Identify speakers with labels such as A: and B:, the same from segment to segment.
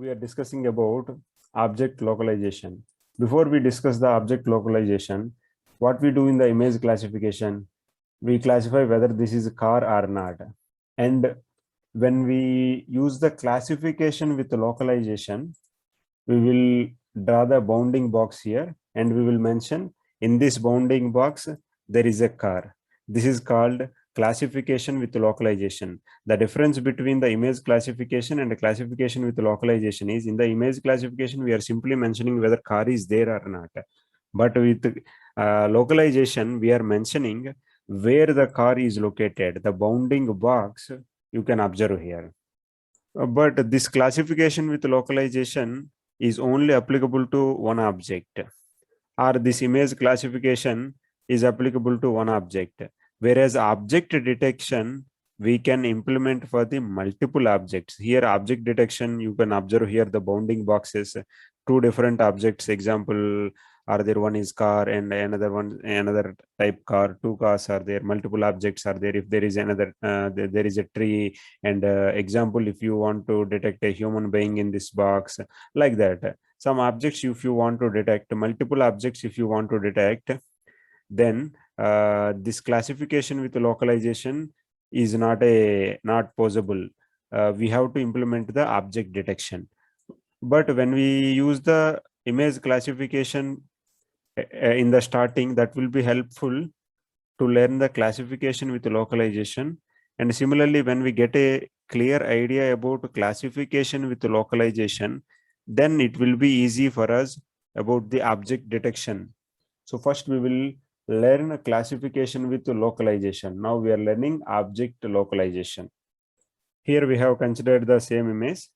A: we are discussing about object localization. Before we discuss the object localization, what we do in the image classification, we classify whether this is a car or not. And when we use the classification with the localization, we will draw the bounding box here and we will mention in this bounding box there is a car. This is called classification with localization. The difference between the image classification and the classification with localization is, in the image classification we are simply mentioning whether car is there or not, but with localization we are mentioning where the car is located. The bounding box you can observe here. But this classification with localization is only applicable to one object, or this image classification is applicable to one object, whereas object detection we can implement for the multiple objects. Here object detection, you can observe here the bounding boxes, two different objects. Example are there, one is car and another type car. Two cars are there, multiple objects are there. If there is another there is a tree, and example if you want to detect a human being in this box, like that. Some objects if you want to detect, multiple objects if you want to detect, then this classification with localization is not possible. We have to implement the object detection. But when we use the image classification in the starting, that will be helpful to learn the classification with localization. And similarly, when we get a clear idea about classification with localization, then it will be easy for us about the object detection. So first we will learn a classification with localization. Now we are learning object localization. Here we have considered the same image,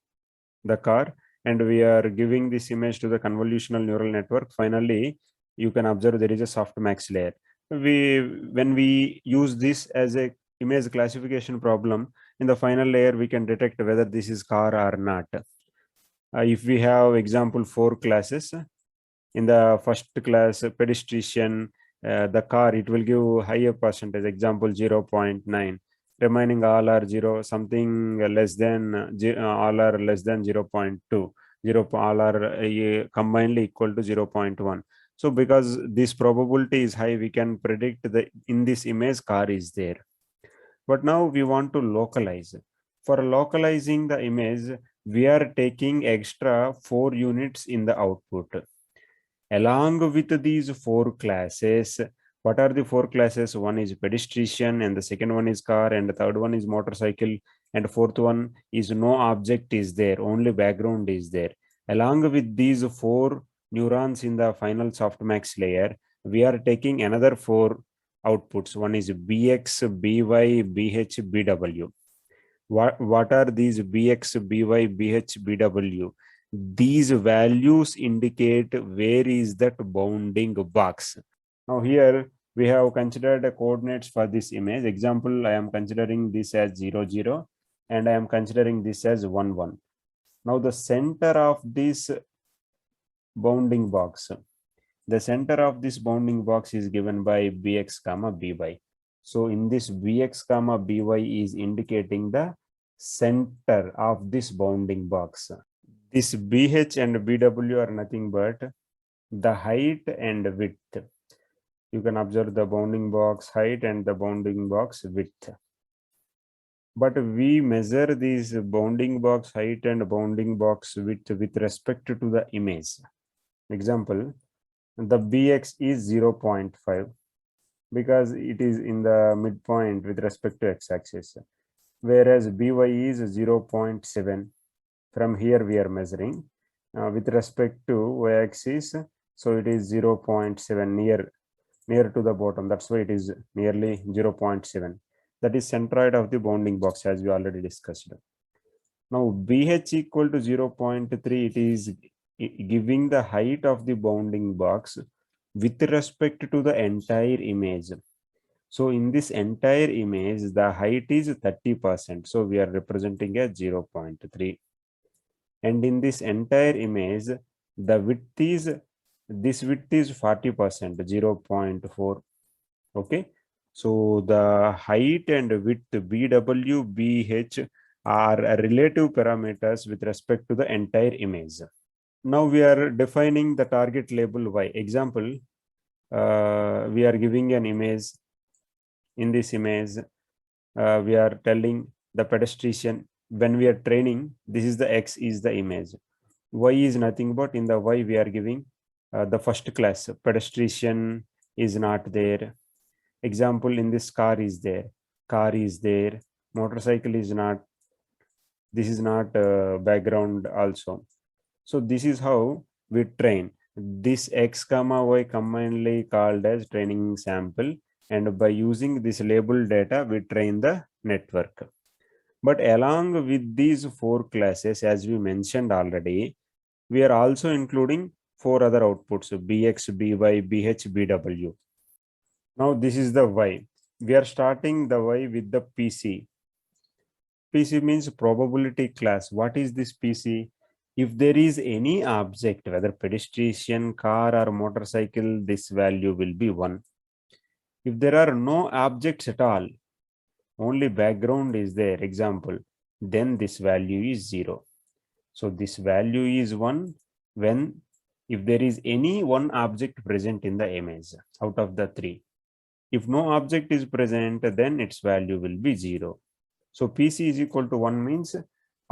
A: the car, and we are giving this image to the convolutional neural network. Finally, you can observe there is a softmax layer. When we use this as a image classification problem, in the final layer we can detect whether this is car or not. If we have example 4 classes, in the first class pedestrian, the car, it will give higher percentage, example 0.9. Remaining all are 0, something less than all are less than 0.2, all are combinedly equal to 0.1. So because this probability is high, we can predict that in this image car is there. But now we want to localize. For localizing the image, we are taking extra 4 units in the output. Along with these 4 classes, what are the 4 classes? One is pedestrian, and the second one is car, and the third one is motorcycle, and fourth one is no object is there, only background is there. Along with these 4 neurons in the final softmax layer, we are taking another 4 outputs. One is bx, by, bh, bw. What are these bx, by, bh, bw? These values indicate where is that bounding box. Now here we have considered the coordinates for this image. Example, I am considering this as 0, 0, and I am considering this as 1, 1. Now the center of this bounding box, the center of this bounding box is given by bx comma by. So in this bx comma by is indicating the center of this bounding box. This bh and bw are nothing but the height and width. You can observe the bounding box height and the bounding box width. But we measure this bounding box height and bounding box width with respect to the image. Example, the bx is 0.5 because it is in the midpoint with respect to x-axis, whereas by is 0.7. From here we are measuring with respect to y-axis, so it is 0.7, near to the bottom. That's why it is nearly 0.7. That is centroid of the bounding box, as we already discussed. Now bh equal to 0.3, it is giving the height of the bounding box with respect to the entire image. So in this entire image, the height is 30%. So we are representing as 0.3. And in this entire image, the width is, this width is 40%, 0.4. Okay. So the height and width BW, BH are relative parameters with respect to the entire image. Now we are defining the target label y. Example, we are giving an image. In this image, we are telling the pedestrian, when we are training, this is the x is the image. Y is nothing but, in the y we are giving the first class. Pedestrian is not there. Example, in this car is there. Car is there. Motorcycle is not. This is not background also. So this is how we train. This x comma y commonly called as training sample, and by using this label data we train the network. But along with these 4 classes, as we mentioned already, we are also including 4 other outputs: bx, by, bh, bw. Now this is the y. We are starting the y with the pc. PC means probability class. What is this PC? If there is any object, whether pedestrian, car or motorcycle, this value will be 1. If there are no objects at all, only background is there, example, then this value is 0. So this value is 1 when, if there is any one object present in the image out of the 3. If no object is present, then its value will be 0. So PC is equal to 1 means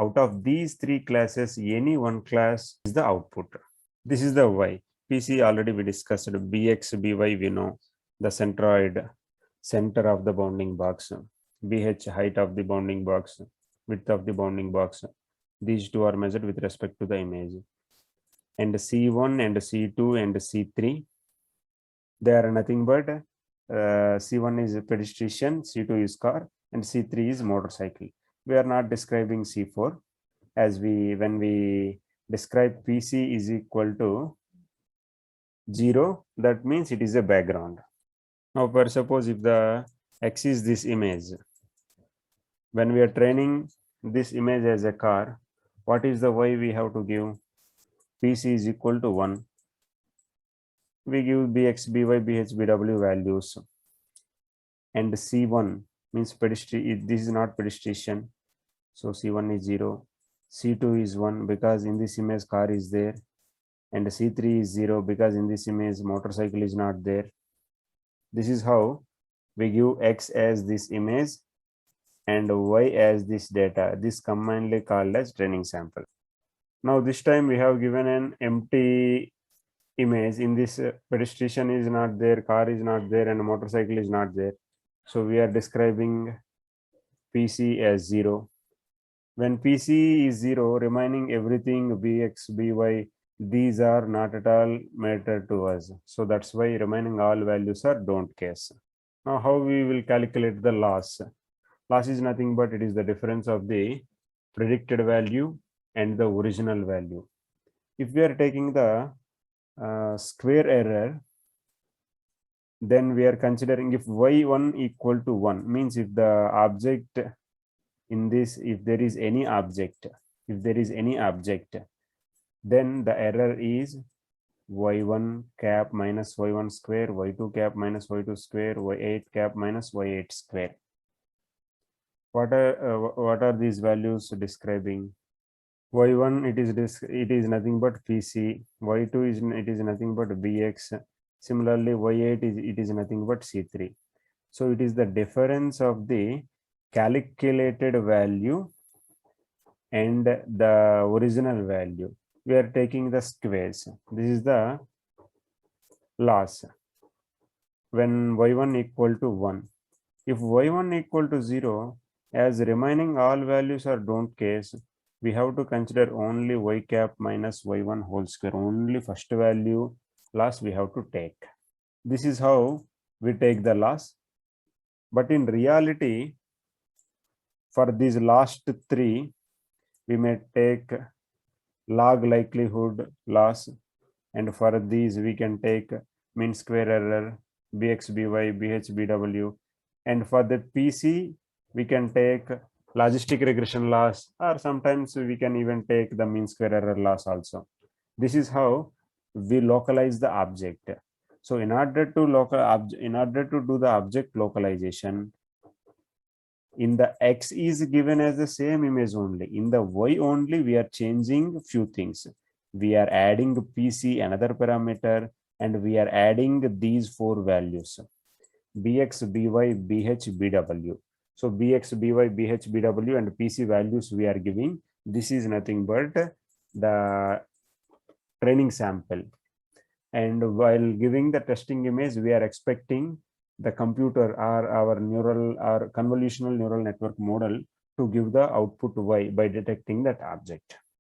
A: out of these 3 classes, any one class is the output. This is the y. PC already we discussed. Bx, by we know the centroid, center of the bounding box. Bh, height of the bounding box, width of the bounding box. These two are measured with respect to the image. And C1 and C2 and C3, they are nothing but C1 is pedestrian, C2 is car, and C3 is motorcycle. We are not describing C4, as when we describe PC is equal to 0, that means it is a background. Now for suppose if the X is this image, when we are training this image as a car, what is the Y we have to give? PC is equal to 1. We give bx, by, bh, bw values, and C1 means pedestrian. This is not pedestrian, so C1 is 0. C2 is 1 because in this image car is there, and C3 is 0 because in this image motorcycle is not there. This is how we give X as this image and Y as this data. This commonly called as training sample. Now this time we have given an empty image. In this pedestrian is not there, car is not there, and motorcycle is not there. So we are describing PC as 0. When PC is 0, remaining everything bx, by, these are not at all matter to us. So that's why remaining all values are don't case. Now how we will calculate the loss? Loss is nothing but it is the difference of the predicted value and the original value. If we are taking the square error, then we are considering if y1 equal to 1, means if the object in this, if there is any object, then the error is y1 cap minus y1 square, y2 cap minus y2 square, y8 cap minus y8 square. What are these values describing? Y1 it is nothing but PC, y2 is nothing but bx. Similarly, y8 is nothing but C3. So it is the difference of the calculated value and the original value. We are taking the squares. This is the loss when y1 equal to 1. If y1 equal to 0, as remaining all values are don't case, we have to consider only y cap minus y1 whole square. Only first value loss we have to take. This is how we take the loss. But in reality, for these last 3, we may take log likelihood loss, and for these we can take mean square error, bx, by, bh, bw, and for the PC we can take logistic regression loss, or sometimes we can even take the mean square error loss also. This is how we localize the object. So in order to do the object localization, In the X is given as the same image only. In the Y only, we are changing few things. We are adding PC, another parameter, and we are adding these four values: bx, by, bh, bw. So bx, by, bh, bw, and PC values we are giving. This is nothing but the training sample. And while giving the testing image, we are expecting the computer or our neural or convolutional neural network model to give the output Y by detecting that object.